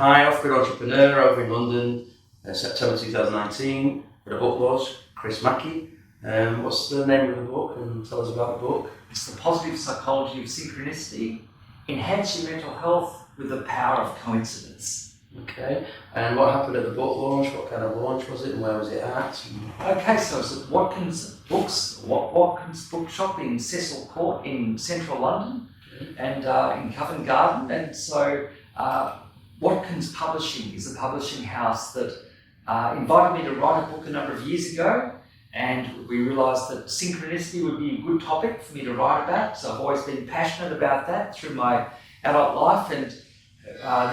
Hi, off-grid entrepreneur over in London, September 2019, for the book launch, Chris Mackey. What's the name of the book, and tell us about the book? It's The Positive Psychology of Synchronicity. Enhance your mental health with the power of coincidence. Okay, and what happened at the book launch? What kind of launch was it, and where was it at? Okay, so it's at Watkins Books, Watkins Bookshop in Cecil Court in central London, and in Covent Garden. And so Watkins Publishing is a publishing house that invited me to write a book a number of years ago, and we realised that synchronicity would be a good topic for me to write about. So I've always been passionate about that through my adult life, and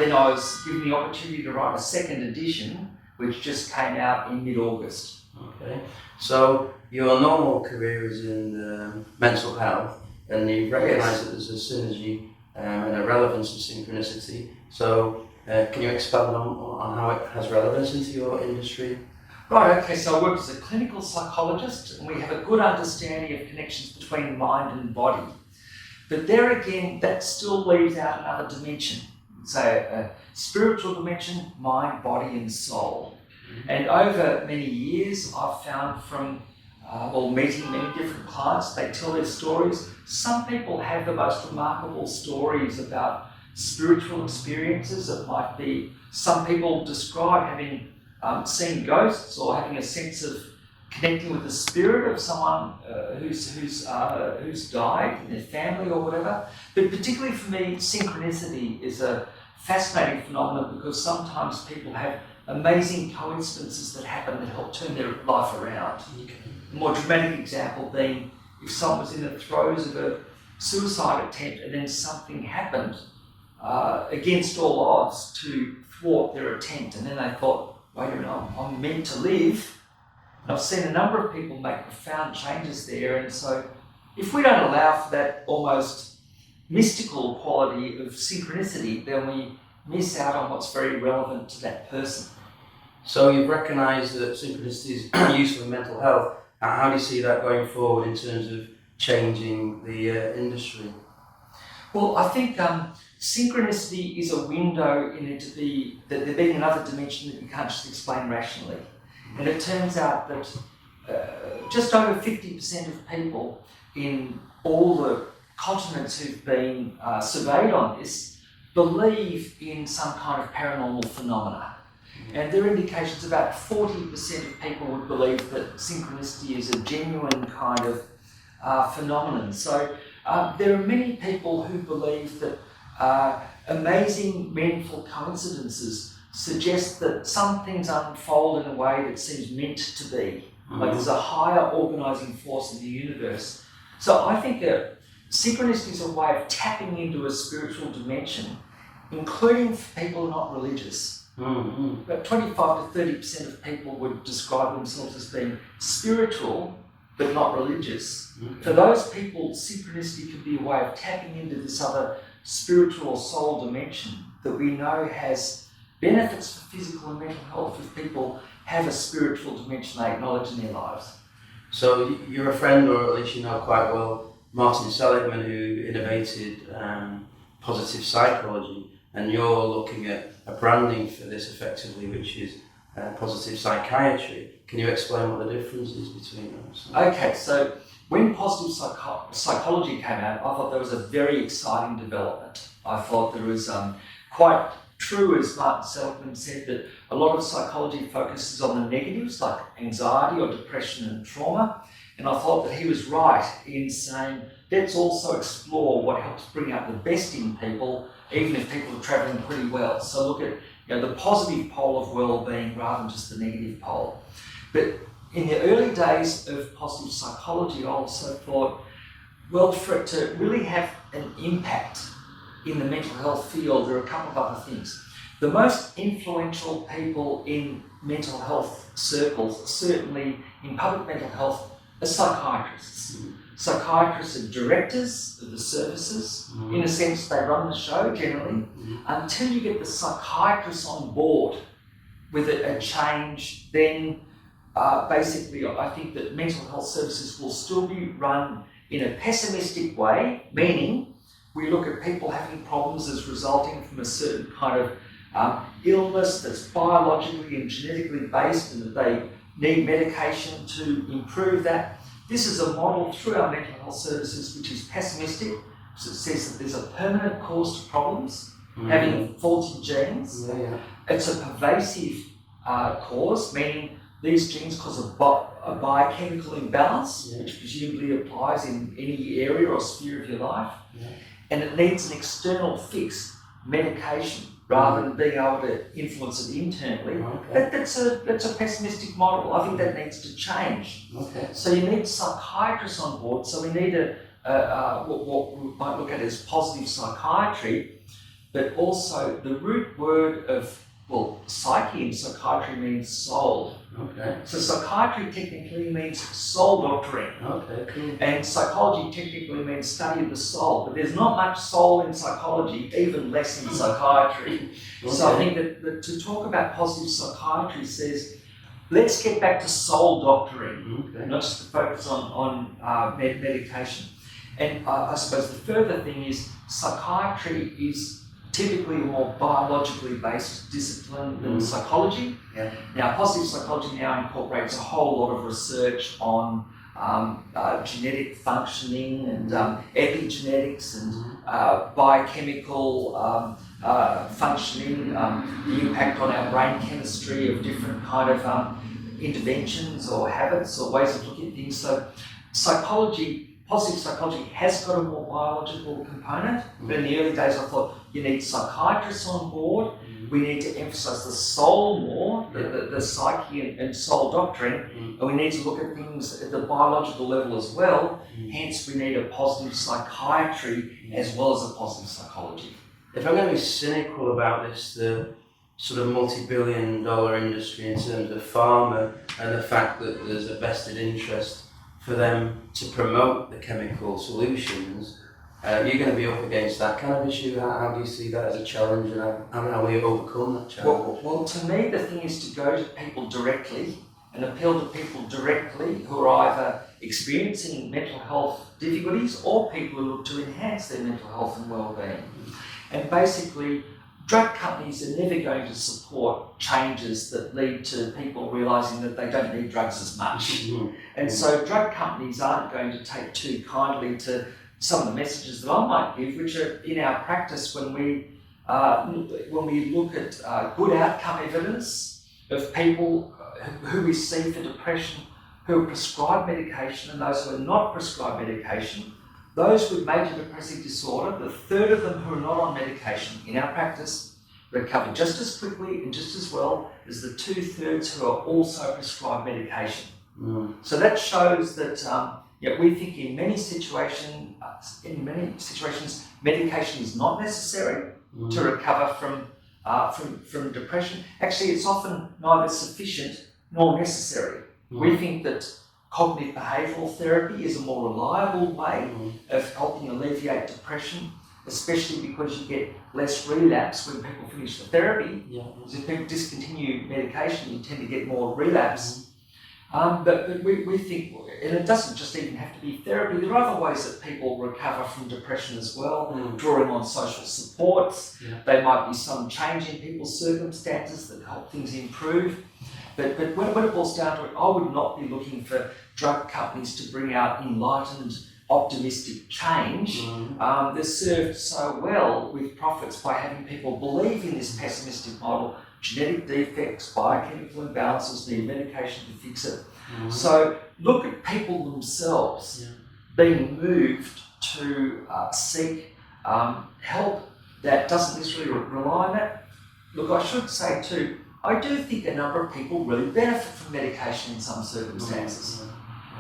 then I was given the opportunity to write a second edition, which just came out in mid-August. Okay, so your normal career is in mental health, and you recognise that there's a synergy and a relevance to synchronicity. So can you expand on how it has relevance into your industry? Right, okay, so I work as a clinical psychologist, and we have a good understanding of connections between mind and body. But there again, that still leaves out another dimension. So a spiritual dimension, mind, body and soul. And over many years, I've found from meeting many different clients, they tell their stories. Some people have the most remarkable stories about spiritual experiences. It might be, some people describe having seen ghosts or having a sense of connecting with the spirit of someone who's died in their family or whatever. But particularly for me, synchronicity is a fascinating phenomenon, because sometimes people have amazing coincidences that happen that help turn their life around. Okay. A more dramatic example being if someone was in the throes of a suicide attempt and then something happened against all odds to thwart their attempt, and then they thought, wait a minute, I'm meant to live. And I've seen a number of people make profound changes there, and so if we don't allow for that almost mystical quality of synchronicity, then we miss out on what's very relevant to that person. So you've recognised that synchronicity is useful in mental health. How do you see that going forward in terms of changing the industry? Well, I think synchronicity is a window in it to be, that there being another dimension that you can't just explain rationally. And it turns out that just over 50% of people in all the continents who've been surveyed on this believe in some kind of paranormal phenomena. And there are indications about 40% of people would believe that synchronicity is a genuine kind of phenomenon. So there are many people who believe that amazing meaningful coincidences suggest that some things unfold in a way that seems meant to be. Like there's a higher organising force in the universe. So I think that synchronicity is a way of tapping into a spiritual dimension, including for people who are not religious. About 25 to 30% of people would describe themselves as being spiritual but not religious. For those people, synchronicity can be a way of tapping into this other spiritual or soul dimension that we know has benefits for physical and mental health if people have a spiritual dimension they acknowledge in their lives. So you're a friend, or at least you know quite well, Martin Seligman, who innovated positive psychology, and you're looking at a branding for this effectively, which is positive psychiatry. Can you explain what the difference is between those? Okay, so when positive psychology came out, I thought there was a very exciting development. I thought there was quite true, as Martin Seligman said, that a lot of psychology focuses on the negatives like anxiety or depression and trauma. And I thought that he was right in saying, let's also explore what helps bring out the best in people, even if people are travelling pretty well. So look at the positive pole of well-being rather than just the negative pole. But in the early days of positive psychology, I also thought, well, for it to really have an impact in the mental health field, there are a couple of other things. The most influential people in mental health circles, certainly in public mental health, are psychiatrists. Psychiatrists are directors of the services. In a sense, they run the show generally. Until you get the psychiatrists on board with a change, then basically I think that mental health services will still be run in a pessimistic way, meaning we look at people having problems as resulting from a certain kind of illness that's biologically and genetically based and that they need medication to improve that. This is a model through our mental health services which is pessimistic, so it says that there's a permanent cause to problems, having faulty genes. It's a pervasive cause, meaning these genes cause a biochemical imbalance, which presumably applies in any area or sphere of your life, and it needs an external fix, medication, rather than being able to influence it internally. That's a pessimistic model. I think that needs to change. So you need psychiatrists on board. So we need what we might look at as positive psychiatry, but also the root word of, well, psyche in psychiatry means soul. So psychiatry technically means soul doctoring. And psychology technically means study of the soul. But there's not much soul in psychology, even less in psychiatry. So I think that to talk about positive psychiatry says, let's get back to soul doctoring, not just to focus on medication. And I suppose the further thing is psychiatry is typically a more biologically based discipline than psychology. Now, positive psychology now incorporates a whole lot of research on genetic functioning and epigenetics and biochemical functioning, the impact on our brain chemistry of different kind of interventions or habits or ways of looking at things. So psychology, positive psychology has got a more biological component, but in the early days I thought you need psychiatrists on board. We need to emphasise the soul more, the psyche and soul doctrine, and we need to look at things at the biological level as well. Hence, we need a positive psychiatry as well as a positive psychology. If I'm going to be cynical about this, the sort of multi-billion-dollar industry in terms of pharma and the fact that there's a vested interest for them to promote the chemical solutions, you're going to be up against that kind of issue. How do you see that as a challenge, and how will you overcome that challenge? Well, to me, the thing is to go to people directly and appeal to people directly who are either experiencing mental health difficulties or people who look to enhance their mental health and well-being. And basically, drug companies are never going to support changes that lead to people realising that they don't need drugs as much. And so drug companies aren't going to take too kindly to some of the messages that I might give, which are in our practice when we look at good outcome evidence of people who we see for depression who are prescribed medication and those who are not prescribed medication. Those with major depressive disorder, the third of them who are not on medication in our practice recover just as quickly and just as well as the 2/3 who are also prescribed medication. So that shows that we think in many situations, medication is not necessary to recover from depression. Actually, it's often neither sufficient nor necessary. We think that cognitive behavioural therapy is a more reliable way of helping alleviate depression, especially because you get less relapse when people finish the therapy. Because if people discontinue medication, you tend to get more relapse. But we think, and it doesn't just even have to be therapy, there are other ways that people recover from depression as well, drawing on social supports. There might be some change in people's circumstances that help things improve. But when it boils down to it, I would not be looking for drug companies to bring out enlightened, optimistic change. They're served so well with profits by having people believe in this pessimistic model. Genetic defects, biochemical imbalances, need medication to fix it. So look at people themselves being moved to seek help that doesn't necessarily rely on that. Look, I should say too, I do think a number of people really benefit from medication in some circumstances.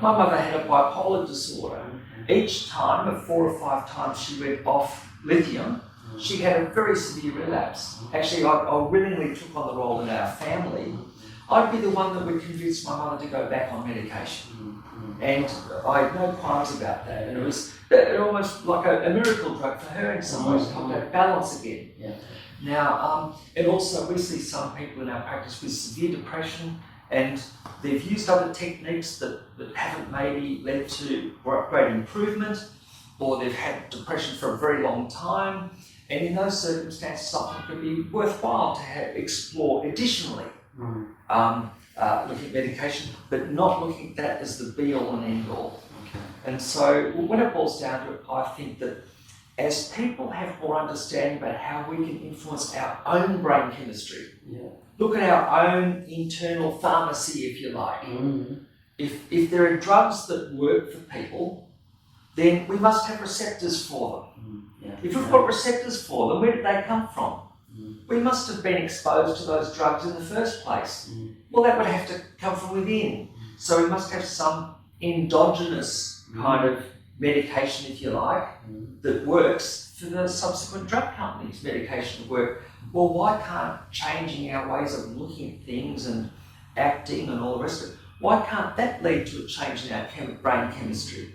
My mother had a bipolar disorder. Each time, of 4 or 5 times she went off lithium, she had a very severe relapse. Actually, I willingly took on the role in our family. I'd be the one that would convince my mother to go back on medication. And I had no qualms about that. And it was almost like a miracle drug for her in some ways, to help her balance again. Now, and also we see some people in our practice with severe depression, and they've used other techniques that haven't maybe led to great improvement, or they've had depression for a very long time, And in those circumstances, I think it would be worthwhile to explore additionally looking at medication, but not looking at that as the be-all and end-all. Okay. And so when it boils down to it, I think that as people have more understanding about how we can influence our own brain chemistry, look at our own internal pharmacy, if you like. If there are drugs that work for people, then we must have receptors for them. If we've got receptors for them, where did they come from? We must have been exposed to those drugs in the first place. Well, that would have to come from within. So we must have some endogenous kind of medication, if you like, that works for the subsequent drug companies' medication to work. Well, why can't changing our ways of looking at things and acting and all the rest of it, why can't that lead to a change in our brain chemistry?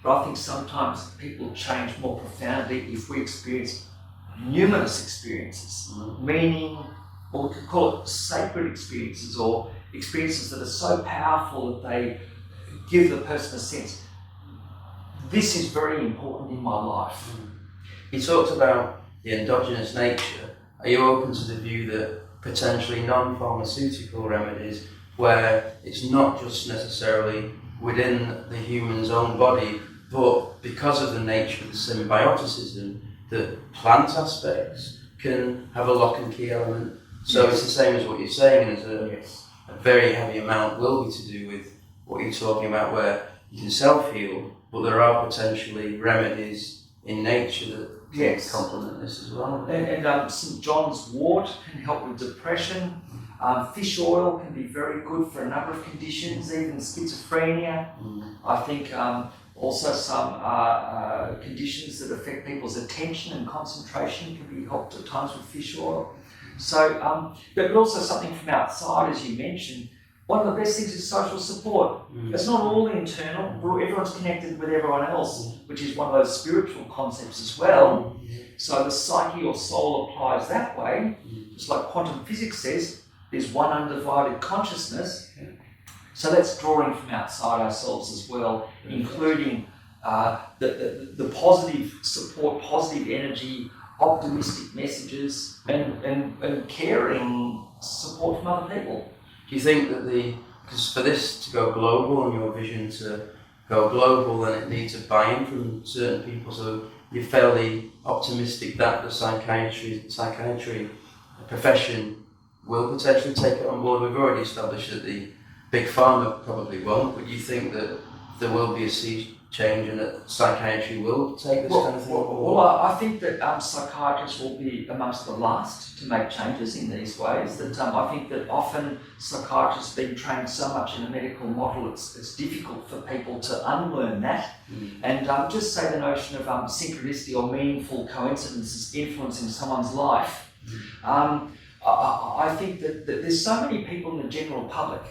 But I think sometimes people change more profoundly if we experience numerous experiences, meaning, or we could call it sacred experiences, or experiences that are so powerful that they give the person a sense, this is very important in my life. You talked about the endogenous nature. Are you open to the view that potentially non-pharmaceutical remedies, where it's not just necessarily within the human's own body, but because of the nature of the symbioticism, that plant aspects can have a lock and key element? So it's the same as what you're saying, as a very heavy amount will be to do with what you're talking about, where you can self-heal, but there are potentially remedies in nature that can complement this as well. And St. John's wort can help with depression. Fish oil can be very good for a number of conditions, even schizophrenia. I think also some conditions that affect people's attention and concentration can be helped at times with fish oil. So, but also something from outside, as you mentioned. One of the best things is social support. It's not all internal, everyone's connected with everyone else, which is one of those spiritual concepts as well. So the psyche or soul applies that way, just like quantum physics says, there's one undivided consciousness. So that's drawing from outside ourselves as well, including the positive support, positive energy, optimistic messages, and caring support from other people. Do you think that because for this to go global and your vision to go global, then it needs a buy-in from certain people, so you're fairly optimistic that the psychiatry profession will potentially take it on board? We've already established that the big pharma probably won't, but you think that there will be a sea change and that psychiatry will take this kind of thing on board? Well, I think that psychiatrists will be amongst the last to make changes in these ways. That I think that often psychiatrists being trained so much in a medical model, it's difficult for people to unlearn that. And just say the notion of synchronicity or meaningful coincidences influencing someone's life. I think that there's so many people in the general public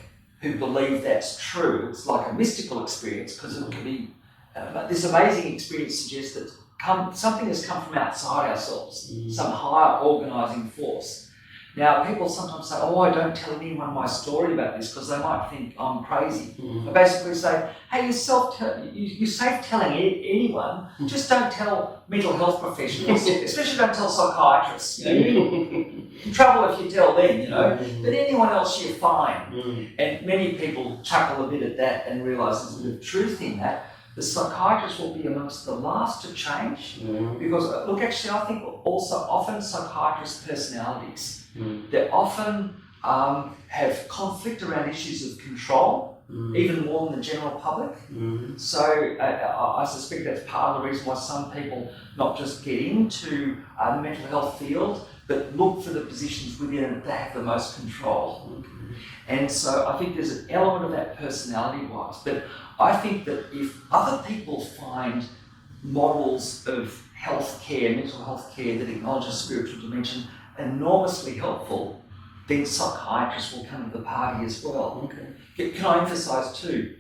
who believe that's true. It's like a mystical experience, because it can be, this amazing experience suggests that something has come from outside ourselves, some higher organising force. Now, people sometimes say, I don't tell anyone my story about this because they might think I'm crazy. I basically say, hey, you're safe telling anyone, just don't tell mental health professionals, especially don't tell psychiatrists. You're in trouble if you tell them, but anyone else, you're fine. And many people chuckle a bit at that and realise there's a bit of truth in that. The psychiatrists will be amongst the last to change because, look, actually, I think also often psychiatrist personalities, they often have conflict around issues of control, even more than the general public. So I suspect that's part of the reason why some people not just get into the mental health field, but look for the positions within it that have the most control. And so I think there's an element of that personality-wise, but I think that if other people find models of healthcare, mental health care that acknowledge a spiritual dimension enormously helpful, then psychiatrists will come to the party as well. Can I emphasise too,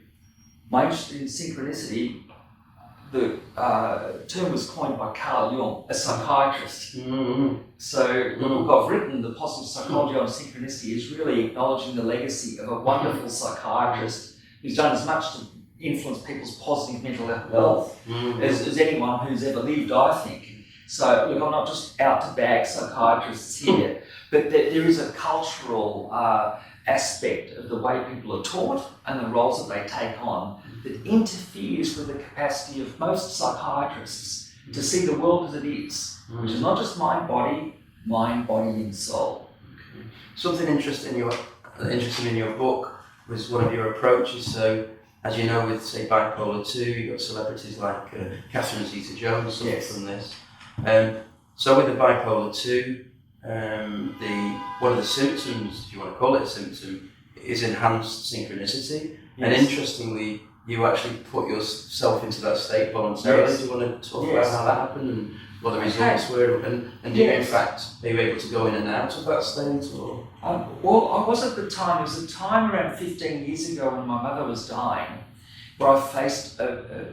my interest in synchronicity, the term was coined by Carl Jung, a psychiatrist. So the book I've written, The Positive Psychology on Synchronicity, is really acknowledging the legacy of a wonderful psychiatrist who's done as much to influence people's positive mental health as anyone who's ever lived, I think. So look, I'm not just out to bag psychiatrists here, but there is a cultural aspect of the way people are taught and the roles that they take on that interferes with the capacity of most psychiatrists to see the world as it is, which is not just mind, body, and soul. Okay. Something interesting in your book was one of your approaches. So, as you know, with say bipolar 2, you've got celebrities like Catherine Zeta-Jones from this. So with the bipolar 2, one of the symptoms, if you want to call it a symptom, is enhanced synchronicity. Yes. And interestingly, you actually put yourself into that state voluntarily. Yes. Do you want to talk about how that happened and what the results were? And you, in fact, are you able to go in and out of that state? Or? Well, I was at the time. It was a time around 15 years ago when my mother was dying, where I faced a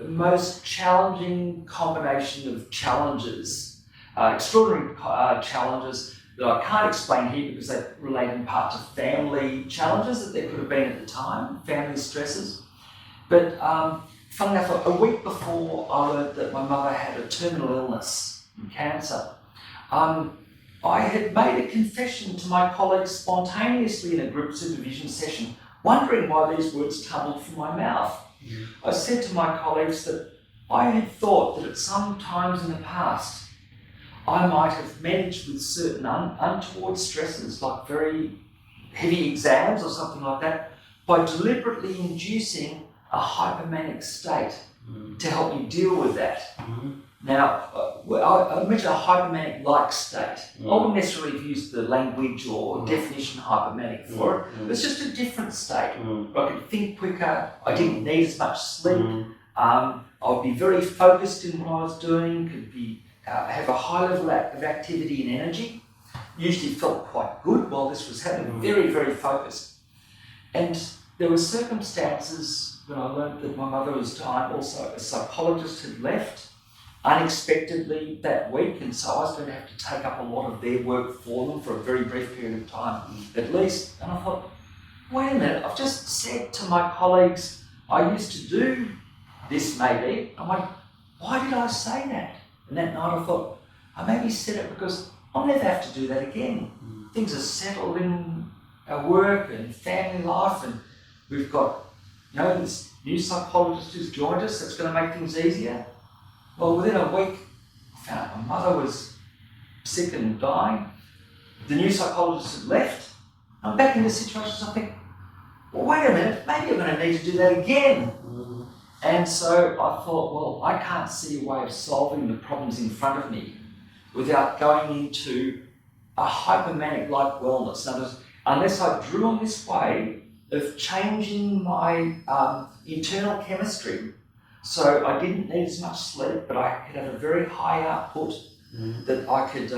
most challenging combination of challenges, extraordinary challenges that I can't explain here because they relate in part to family challenges that there could have been at the time, family stresses. But funnily enough, a week before I learned that my mother had a terminal illness, cancer, I had made a confession to my colleagues spontaneously in a group supervision session, wondering why these words tumbled from my mouth. I said to my colleagues that I had thought that at some times in the past I might have managed with certain untoward stresses, like very heavy exams or something like that, by deliberately inducing a hypomanic state to help me deal with that. Now, I mentioned a hypomanic-like state. I wouldn't necessarily have used the language or definition hypomanic for it. It's just a different state. I could think quicker, I didn't need as much sleep, I would be very focused in what I was doing, could be have a high level of activity and energy. Usually felt quite good while this was happening, very, very focused. And there were circumstances when I learned that my mother was dying, also a psychologist had left unexpectedly that week, and so I was going to have to take up a lot of their work for them for a very brief period of time at least. And I thought, wait a minute, I've just said to my colleagues, I used to do this maybe. I'm like, why did I say that? And that night I thought, I maybe said it because I'll never have to do that again. Things are settled in our work and family life, and we've got, this new psychologist who's joined us that's going to make things easier. Well, within a week, I found out my mother was sick and dying. The new psychologist had left. I'm back in this situation, so I think, well, wait a minute, maybe I'm going to need to do that again. And so I thought, well, I can't see a way of solving the problems in front of me without going into a hypomanic-like wellness. In other words, unless I drew on this way of changing my internal chemistry, so I didn't need as much sleep, but I could have a very high output, that I could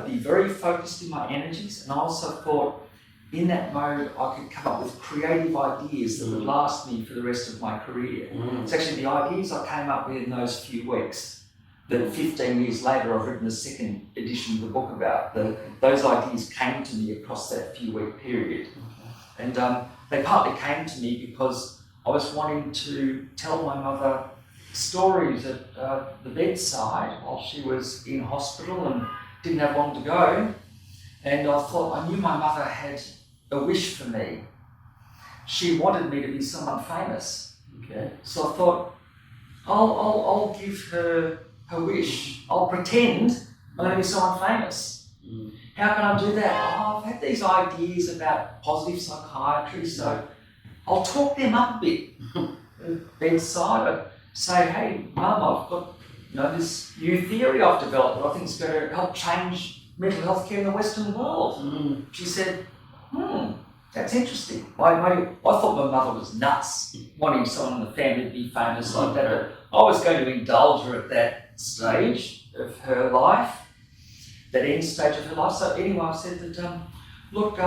be very focused in my energies. And I also thought, in that mode, I could come up with creative ideas that would last me for the rest of my career. It's actually the ideas I came up with in those few weeks that 15 years later I've written a second edition of the book about. Those ideas came to me across that few week period. And they partly came to me because I was wanting to tell my mother stories at the bedside while she was in hospital and didn't have long to go. And I thought, I knew my mother had a wish for me. She wanted me to be someone famous. So I thought, I'll give her her wish. I'll pretend I'm going to be someone famous. How can I do that? I've had these ideas about positive psychiatry, so I'll talk them up a bit. Bedside, I'd say, hey, Mum, I've got this new theory I've developed that I think is going to help change mental health care in the Western world. She said, that's interesting. I thought my mother was nuts, wanting someone in the family to be famous like that, but I was going to indulge her at that stage of her life, that end stage of her life. So anyway, I said that, look,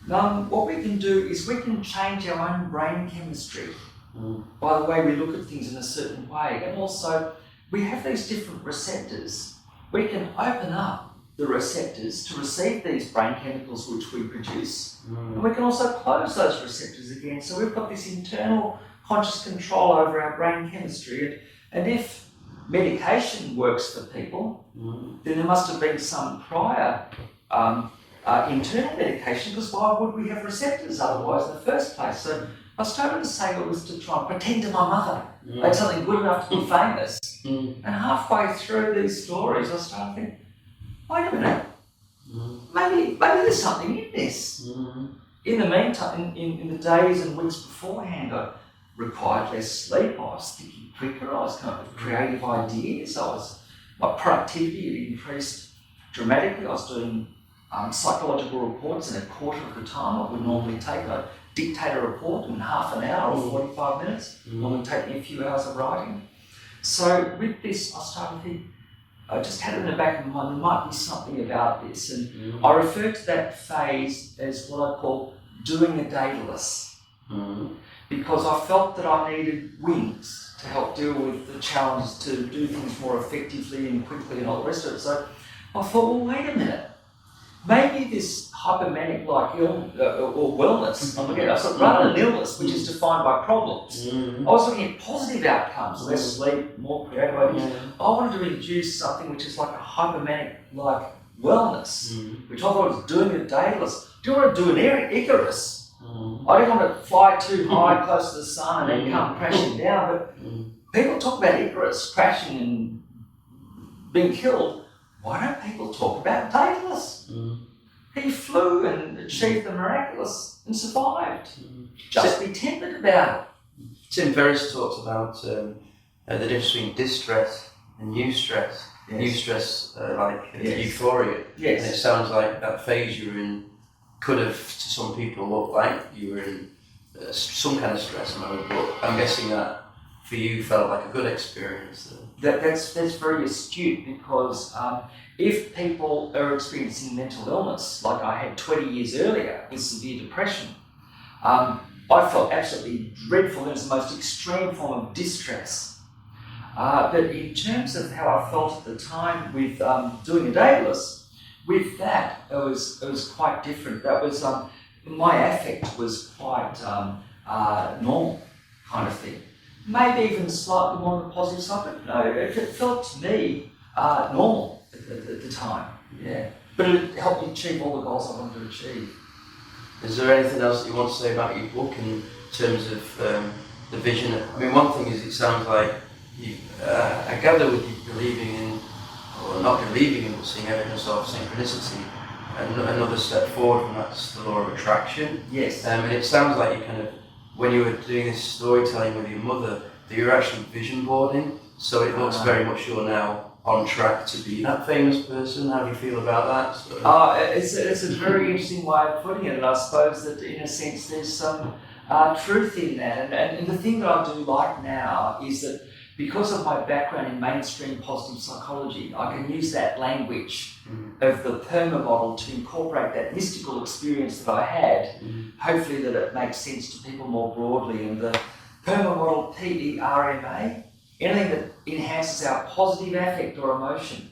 Mum, what we can do is we can change our own brain chemistry by the way we look at things in a certain way. And also, we have these different receptors. We can open up the receptors to receive these brain chemicals which we produce. And we can also close those receptors again. So we've got this internal conscious control over our brain chemistry. And if medication works for people, then there must have been some prior internal medication, because why would we have receptors otherwise in the first place? So I started to say it was to try and pretend to my mother, like something good enough to be famous. And halfway through these stories, I started thinking, wait a minute, maybe there's something in this. In the meantime, in the days and weeks beforehand, I required less sleep, I was thinking quicker, I was coming up with creative ideas, my productivity had increased dramatically. I was doing psychological reports in a quarter of the time I would normally take. I'd dictate a report in half an hour or 45 minutes. Normally take me a few hours of writing. So with this, I started to think, I just had it in the back of my mind, there might be something about this. And I refer to that phase as what I call doing a dayless. Because I felt that I needed wings to help deal with the challenges to do things more effectively and quickly and all the rest of it. So I thought, well, wait a minute. Maybe this hypomanic-like illness or wellness, I'm looking at rather than illness, which is defined by problems. I was looking at positive outcomes, less sleep, more creative ideas. I wanted to introduce something which is like a hypomanic-like wellness, which I thought was doing a dayless. Do you want to do an Icarus? I didn't want to fly too high, close to the sun, and then come crashing down. But people talk about Icarus crashing and being killed. Why don't people talk about dayless? He flew and achieved the miraculous and survived. Just be tempered about it. Tim Ferriss talks about the difference between distress and eustress. Eustress, euphoria. Yes. And it sounds like that phase you were in could have, to some people, looked like you were in some kind of stress mode, but I'm guessing that for you felt like a good experience. That's very astute, because if people are experiencing mental illness, like I had 20 years earlier with severe depression, I felt absolutely dreadful. It was the most extreme form of distress. But in terms of how I felt at the time with doing a dayless, with that, it was quite different. That was my affect was quite normal kind of thing. Maybe even slightly more on the positive side, but no, it felt to me normal at the time. Yeah, but it helped me achieve all the goals I wanted to achieve. Is there anything else that you want to say about your book in terms of the vision? I mean, one thing is it sounds like you, I gather with you believing in, or not believing in, but seeing evidence of synchronicity, and another step forward, and that's the law of attraction. Yes. And it sounds like you kind of, when you were doing this storytelling with your mother, that you're actually vision boarding, so it looks very much you're now on track to be that famous person. How do you feel about that? It's a very interesting way of putting it, and I suppose that in a sense there's some truth in that. And the thing that I do like now is that because of my background in mainstream positive psychology, I can use that language of the PERMA model to incorporate that mystical experience that I had, hopefully that it makes sense to people more broadly. And the PERMA model, PERMA, anything that enhances our positive affect or emotion,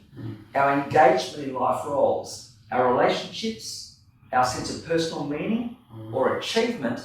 our engagement in life roles, our relationships, our sense of personal meaning or achievement,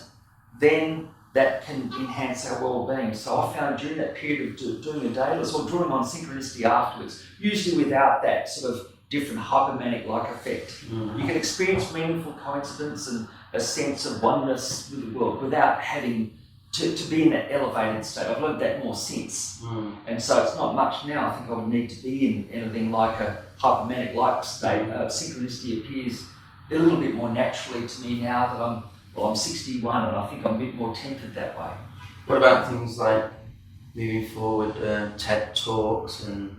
then that can enhance our well-being. So I found during that period of doing a dayless or drawing on synchronicity afterwards, usually without that sort of different hypomanic-like effect, you can experience meaningful coincidence and a sense of oneness with the world without having to be in that elevated state. I've learned that more since. And so it's not much now. I think I would need to be in anything like a hypomanic-like state. Synchronicity appears a little bit more naturally to me now that I'm 61 and I think I'm a bit more tempered that way. What about things like moving forward, TED Talks, and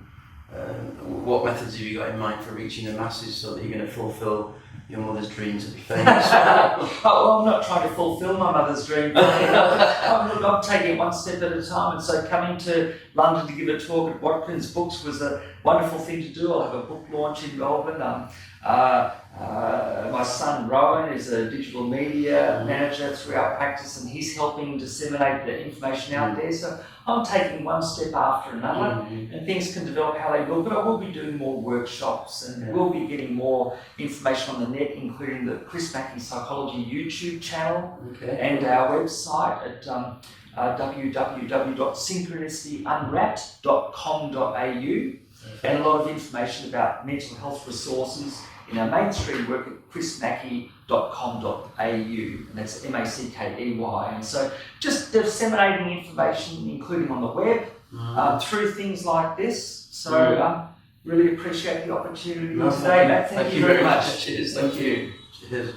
what methods have you got in mind for reaching the masses so that you're going to fulfil your mother's dream to be famous? Well, I'm not trying to fulfil my mother's dream. I'm taking it one step at a time, and so coming to London to give a talk at Watkins Books was a wonderful thing to do. I'll have a book launch in Melbourne. My son Rowan is a digital media manager through our practice, and he's helping disseminate the information out there. So I'm taking one step after another, and things can develop how they will. But I will be doing more workshops, and we'll be getting more information on the net, including the Chris Mackey Psychology YouTube channel and our website at www.synchronicityunwrapped.com.au, and a lot of information about mental health resources in our mainstream work at chrismackey.com.au, and that's Mackey. And so just disseminating information, including on the web, through things like this. So really appreciate the opportunity today, Matt. Thank you very much. Cheers. Thank you. Cheers.